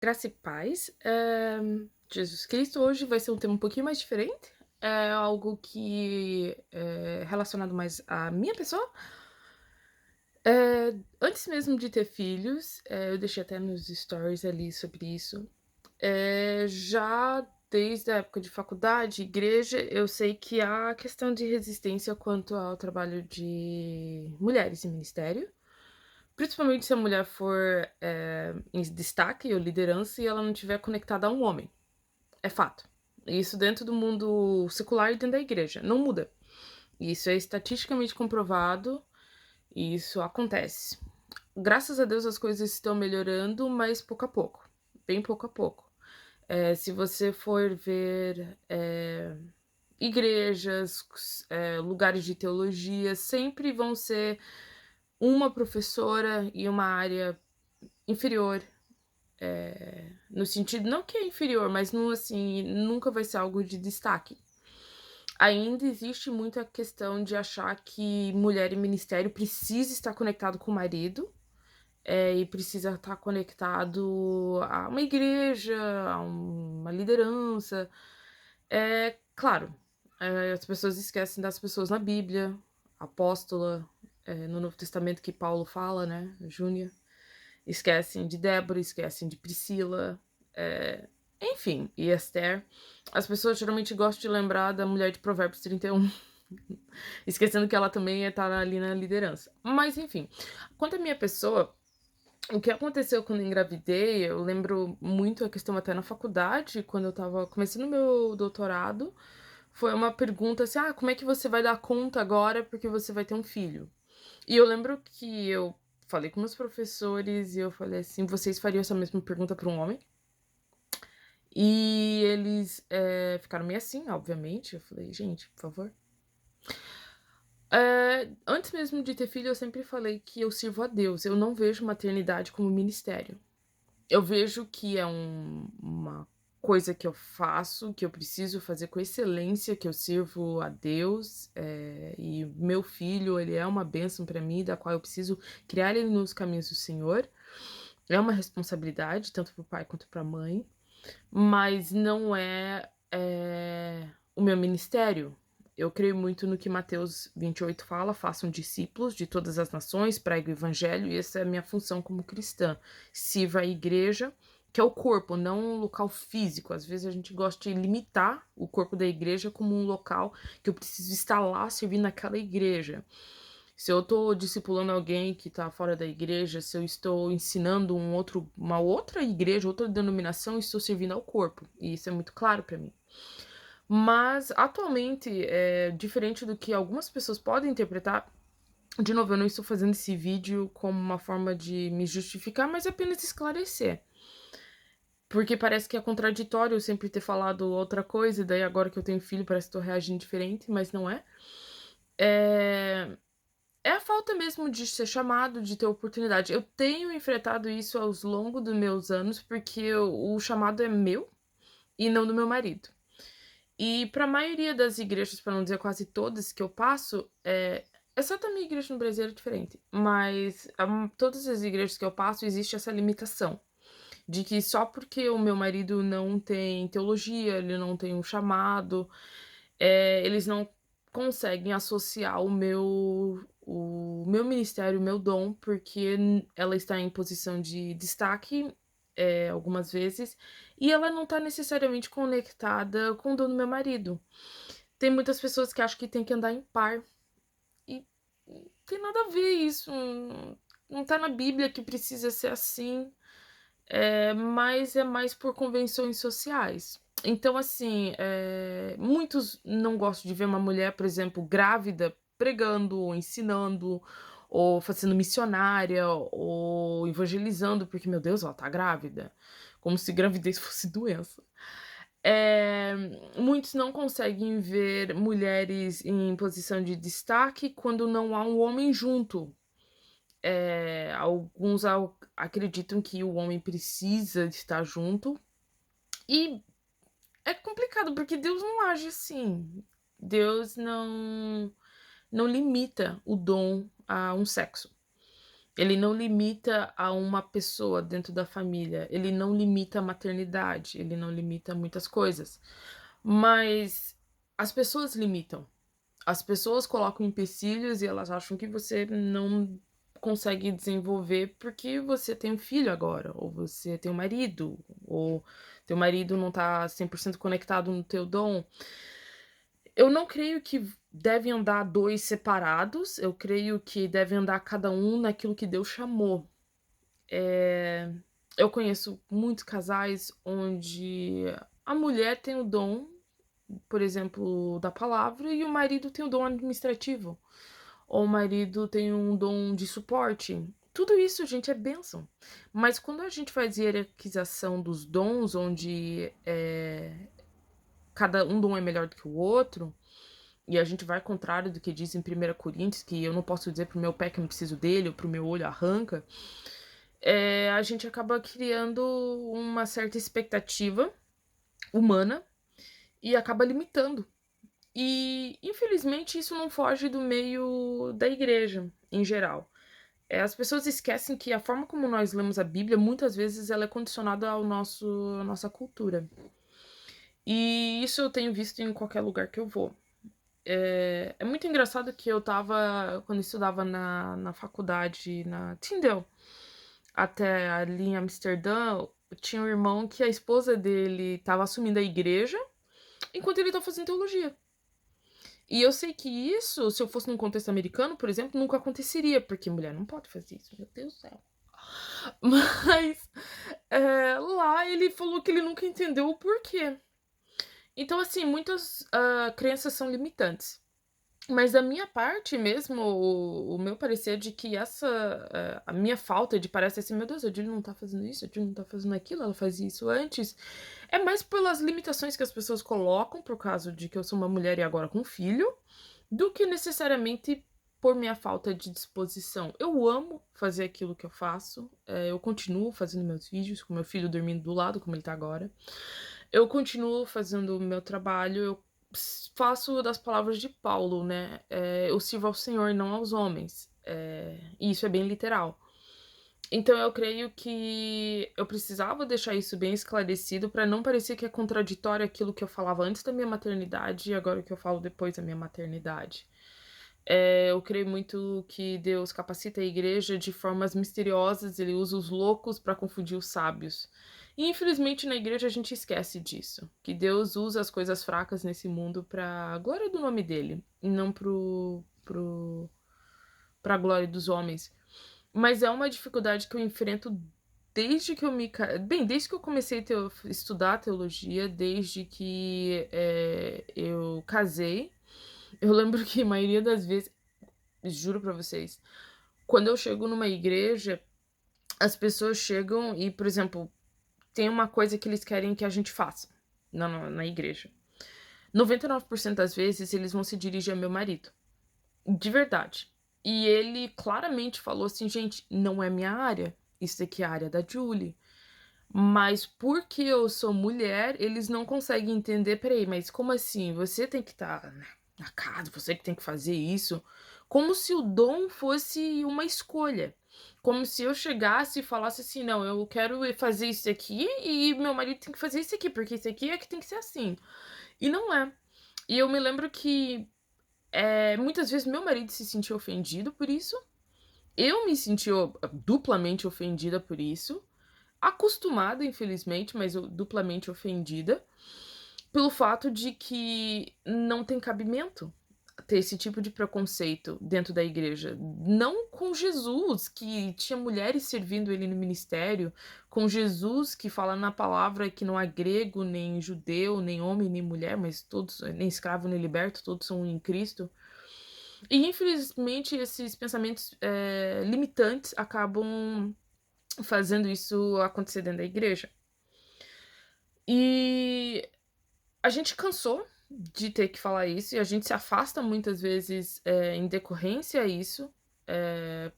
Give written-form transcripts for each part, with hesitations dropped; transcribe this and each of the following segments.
Graça e paz. Jesus Cristo hoje vai ser um tema um pouquinho mais diferente. É algo que é relacionado mais à minha pessoa. Antes mesmo de ter filhos, eu deixei até nos stories ali sobre isso. Já desde a época de faculdade, igreja, eu sei que há questão de resistência quanto ao trabalho de mulheres em ministério. Principalmente se a mulher for, em destaque ou liderança e ela não estiver conectada a um homem. É fato. Isso dentro do mundo secular e dentro da igreja, não muda. Isso é estatisticamente comprovado e isso acontece. Graças a Deus as coisas estão melhorando, mas pouco a pouco, bem pouco a pouco. Se você for ver, igrejas, lugares de teologia, sempre vão ser uma professora e uma área inferior. No sentido não que é inferior, mas não, assim, nunca vai ser algo de destaque. Ainda existe muita questão de achar que mulher em ministério precisa estar conectado com o marido, e precisa estar conectado a uma igreja, a uma liderança. Claro, as pessoas esquecem das pessoas na Bíblia, apóstola, no Novo Testamento que Paulo fala, né, Júnia. Esquecem de Débora, esquecem de Priscila, enfim, e Esther. As pessoas geralmente gostam de lembrar da mulher de Provérbios 31, esquecendo que ela também está ali na liderança. Mas enfim, quanto à minha pessoa, o que aconteceu quando eu engravidei, eu lembro muito a questão até na faculdade, quando eu estava começando meu doutorado, foi uma pergunta assim: "Ah, como é que você vai dar conta agora porque você vai ter um filho?". E eu lembro que eu falei com meus professores e eu falei assim: "Vocês fariam essa mesma pergunta para um homem?". E eles, ficaram meio assim, obviamente. Eu falei: "Gente, por favor". Antes mesmo de ter filho, eu sempre falei que eu sirvo a Deus, eu não vejo maternidade como ministério. Eu vejo que é uma coisa que eu faço, que eu preciso fazer com excelência, que eu sirvo a Deus, e meu filho, ele é uma bênção para mim, da qual eu preciso criar ele nos caminhos do Senhor. É uma responsabilidade, tanto para o pai quanto para a mãe, mas não é, o meu ministério. Eu creio muito no que Mateus 28 fala: "Façam discípulos de todas as nações, pregue o evangelho", e essa é a minha função como cristã. Sirva a igreja, que é o corpo, não um local físico. Às vezes a gente gosta de limitar o corpo da igreja como um local que eu preciso estar lá servindo naquela igreja. Se eu estou discipulando alguém que está fora da igreja, se eu estou ensinando uma outra igreja, outra denominação, estou servindo ao corpo, e isso é muito claro para mim. Mas, atualmente, diferente do que algumas pessoas podem interpretar, de novo, eu não estou fazendo esse vídeo como uma forma de me justificar, mas apenas esclarecer. Porque parece que é contraditório eu sempre ter falado outra coisa, e daí agora que eu tenho filho parece que estou reagindo diferente, mas não é. É é a falta mesmo de ser chamado, de ter oportunidade. Eu tenho enfrentado isso aos longo dos meus anos, porque o chamado é meu e não do meu marido. E para a maioria das igrejas, para não dizer quase todas que eu passo, exceto a minha igreja no Brasil é diferente, mas todas as igrejas que eu passo existe essa limitação, de que só porque o meu marido não tem teologia, ele não tem um chamado, eles não conseguem associar o meu ministério, o meu dom, porque ela está em posição de destaque, algumas vezes, e ela não está necessariamente conectada com o dom do meu marido. Tem muitas pessoas que acham que tem que andar em par, e não tem nada a ver isso, não tá na Bíblia que precisa ser assim. Mas é mais por convenções sociais. Então, assim, muitos não gostam de ver uma mulher, por exemplo, grávida, pregando, ou ensinando, ou sendo missionária, ou evangelizando, porque, meu Deus, ela tá grávida. Como se gravidez fosse doença. Eh, Muitos não conseguem ver mulheres em posição de destaque quando não há um homem junto. Alguns acreditam que o homem precisa estar junto, e é complicado, porque Deus não age assim. Deus não limita o dom a um sexo. Ele não limita a uma pessoa dentro da família, ele não limita a maternidade, ele não limita muitas coisas. Mas as pessoas limitam. As pessoas colocam empecilhos e elas acham que você não consegue desenvolver porque você tem um filho agora, ou você tem um marido, ou teu marido não tá 100% conectado no teu dom. Eu não creio que devem andar 2 separados, eu creio que devem andar cada um naquilo que Deus chamou. Eh, eu conheço muitos casais onde a mulher tem o dom, por exemplo, da palavra e o marido tem o dom administrativo, ou o marido tem um dom de suporte. Tudo isso, gente, é bênção. Mas quando a gente faz hierarquização dos dons, onde, cada um dom é melhor do que o outro, e a gente vai ao contrário do que diz em 1 Coríntios, que eu não posso dizer para o meu pé que eu não preciso dele, ou para o meu olho arranca, a gente acaba criando uma certa expectativa humana e acaba limitando. E, infelizmente, isso não foge do meio da igreja, em geral. As pessoas esquecem que a forma como nós lemos a Bíblia, muitas vezes, ela é condicionada à nossa cultura. E isso eu tenho visto em qualquer lugar que eu vou. É muito engraçado que quando eu estudava na faculdade, na Tyndale, até ali em Amsterdã, tinha um irmão que a esposa dele estava assumindo a igreja enquanto ele estava fazendo teologia. E eu sei que isso, se eu fosse num contexto americano, por exemplo, nunca aconteceria, porque mulher não pode fazer isso, meu Deus do céu. Mas lá ele falou que ele nunca entendeu o porquê. Então, assim, muitas crenças são limitantes. Mas da minha parte mesmo, o meu parecer é de que a minha falta de parece assim, meu Deus, a Julie não tá fazendo isso, a Julie não tá fazendo aquilo, ela fazia isso antes. É mais pelas limitações que as pessoas colocam, por causa de que eu sou uma mulher e agora com filho, do que necessariamente por minha falta de disposição. Eu amo fazer aquilo que eu faço, eu continuo fazendo meus vídeos, com meu filho dormindo do lado, como ele tá agora. Eu continuo fazendo o meu trabalho, eu faço das palavras de Paulo, né? Eu sirvo ao Senhor e não aos homens. E isso é bem literal. Então eu creio que eu precisava deixar isso bem esclarecido para não parecer que é contraditório aquilo que eu falava antes da minha maternidade e agora o que eu falo depois da minha maternidade. Eu creio muito que Deus capacita a igreja de formas misteriosas, ele usa os loucos para confundir os sábios. E infelizmente na igreja a gente esquece disso, que Deus usa as coisas fracas nesse mundo para a glória do nome dele, e não para a glória dos homens. Mas é uma dificuldade que eu enfrento desde que eu desde que eu comecei a estudar teologia, desde que eu casei. Eu lembro que a maioria das vezes, juro pra vocês, quando eu chego numa igreja, as pessoas chegam e, por exemplo, tem uma coisa que eles querem que a gente faça na igreja. 99% das vezes eles vão se dirigir a meu marido. De verdade. E ele claramente falou assim, gente, não é minha área. Isso aqui é a área da Julie. Mas porque eu sou mulher, eles não conseguem entender. Peraí, mas como assim? Você tem que estar na casa, você que tem que fazer isso. Como se o dom fosse uma escolha. Como se eu chegasse e falasse assim: não, eu quero fazer isso aqui e meu marido tem que fazer isso aqui, porque isso aqui é que tem que ser assim. E não é. E eu me lembro que muitas vezes meu marido se sentiu ofendido por isso. Eu me senti duplamente ofendida por isso. Acostumada, infelizmente, mas eu duplamente ofendida pelo fato de que não tem cabimento ter esse tipo de preconceito dentro da igreja. Não com Jesus, que tinha mulheres servindo ele no ministério, com Jesus que fala na palavra que não há grego, nem judeu, nem homem, nem mulher, mas todos, nem escravo, nem liberto, todos são um em Cristo. E infelizmente esses pensamentos limitantes acabam fazendo isso acontecer dentro da igreja. E a gente cansou de ter que falar isso e a gente se afasta muitas vezes em decorrência a isso,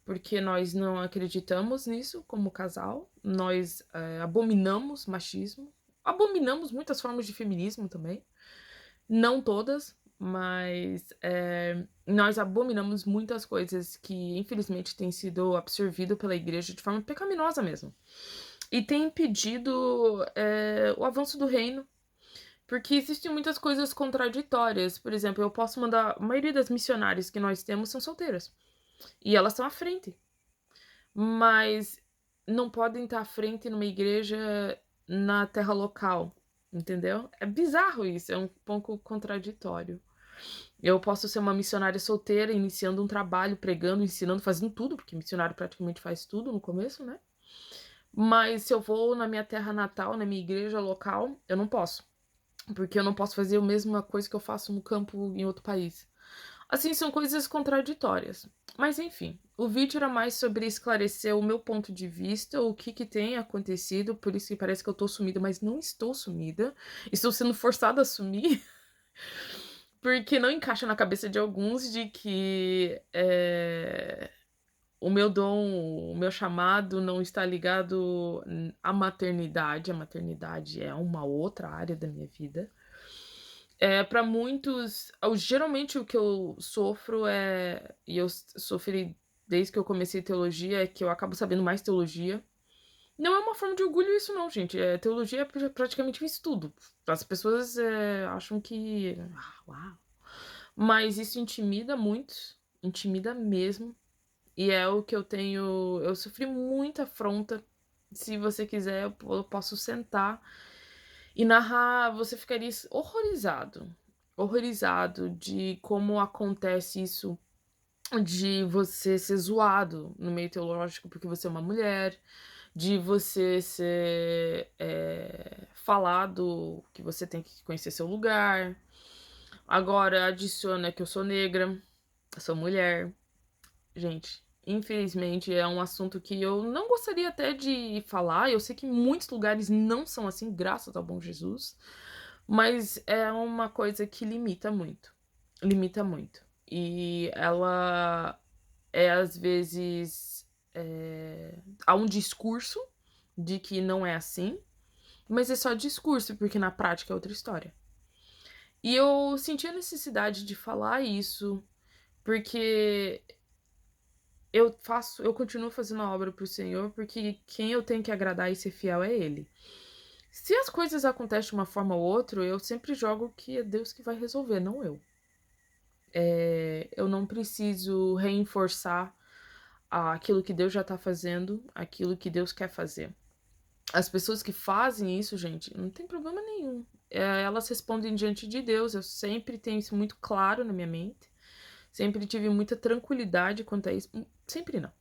porque nós não acreditamos nisso como casal, nós abominamos machismo, abominamos muitas formas de feminismo também, não todas, mas, nós abominamos muitas coisas que infelizmente têm sido absorvido pela igreja de forma pecaminosa mesmo. E tem impedido, o avanço do reino, porque existem muitas coisas contraditórias. Por exemplo, eu posso mandar a maioria das missionárias que nós temos são solteiras, e elas estão à frente, mas não podem estar à frente numa igreja na terra local, entendeu? É bizarro isso, é um pouco contraditório. Eu posso ser uma missionária solteira, iniciando um trabalho, pregando, ensinando, fazendo tudo, porque missionário praticamente faz tudo no começo, né? Mas se eu vou na minha terra natal, na minha igreja local, eu não posso, porque eu não posso fazer a mesma coisa que eu faço no campo em outro país. Assim, são coisas contraditórias. Mas enfim, o vídeo era mais sobre esclarecer o meu ponto de vista, o que que tem acontecido, por isso que parece que eu tô sumida, mas não estou sumida. Estou sendo forçada a sumir, porque não encaixa na cabeça de alguns de que o meu dom, o meu chamado não está ligado à maternidade. A maternidade é uma outra área da minha vida. Para muitos, geralmente o que eu sofro e eu sofri desde que eu comecei teologia, é que eu acabo sabendo mais teologia. Não é uma forma de orgulho isso não, gente. Teologia é praticamente um estudo. As pessoas acham que, uau. Mas isso intimida muito, intimida mesmo. E é o que eu tenho. Eu sofri muita afronta. Se você quiser, eu posso sentar e narrar. Você ficaria horrorizado. Horrorizado de como acontece isso, de você ser zoado no meio teológico porque você é uma mulher, de você ser falado que você tem que conhecer seu lugar. Agora adiciona que eu sou negra, eu sou mulher. Gente, infelizmente é um assunto que eu não gostaria até de falar. Eu sei que muitos lugares não são assim, graças ao bom Jesus, mas é uma coisa que limita muito. Limita muito. E ela às vezes, há um discurso de que não é assim, mas é só discurso, porque na prática é outra história. E eu senti a necessidade de falar isso, porque eu continuo fazendo a obra pro Senhor, porque quem eu tenho que agradar e ser fiel é Ele. Se as coisas acontecem de uma forma ou outra, eu sempre jogo que é Deus que vai resolver, não eu. Eu não preciso reforçar aquilo que Deus já tá fazendo, aquilo que Deus quer fazer. As pessoas que fazem isso, gente, não tem problema nenhum. Elas respondem diante de Deus. Eu sempre tenho isso muito claro na minha mente. Sempre tive muita tranquilidade quanto a isso. Sempre não.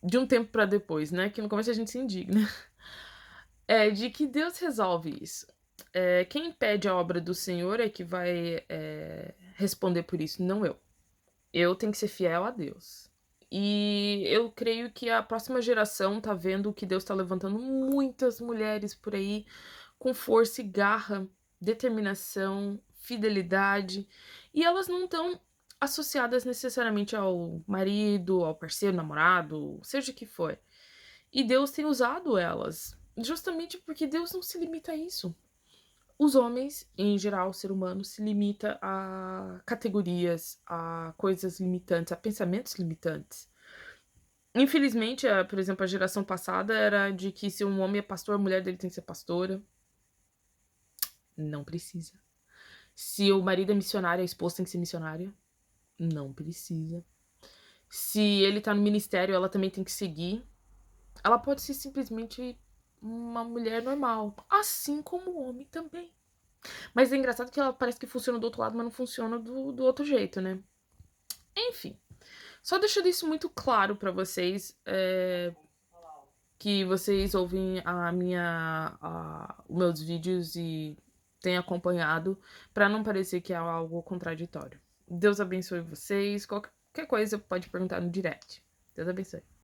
De um tempo pra depois, né? Que no começo a gente se indigna. De que Deus resolve isso. Quem pede a obra do Senhor é que vai responder por isso, não eu. Eu tenho que ser fiel a Deus. E eu creio que a próxima geração tá vendo que Deus tá levantando muitas mulheres por aí com força e garra, determinação, fidelidade, e elas não estão associadas necessariamente ao marido, ao parceiro, namorado, seja o que for. E Deus tem usado elas, justamente porque Deus não se limita a isso. Os homens, em geral, o ser humano, se limita a categorias, a coisas limitantes, a pensamentos limitantes. Infelizmente, por exemplo, a geração passada era de que se um homem é pastor, a mulher dele tem que ser pastora. Não precisa. Se o marido é missionário, a esposa tem que ser missionária. Não precisa. Se ele tá no ministério, ela também tem que seguir. Ela pode ser simplesmente uma mulher normal, assim como o homem também. Mas é engraçado que ela parece que funciona do outro lado, mas não funciona do outro jeito, né? Enfim, só deixando isso muito claro pra vocês, que vocês ouvem os meus vídeos e têm acompanhado, pra não parecer que é algo contraditório. Deus abençoe vocês. Qualquer coisa pode perguntar no direct. Deus abençoe.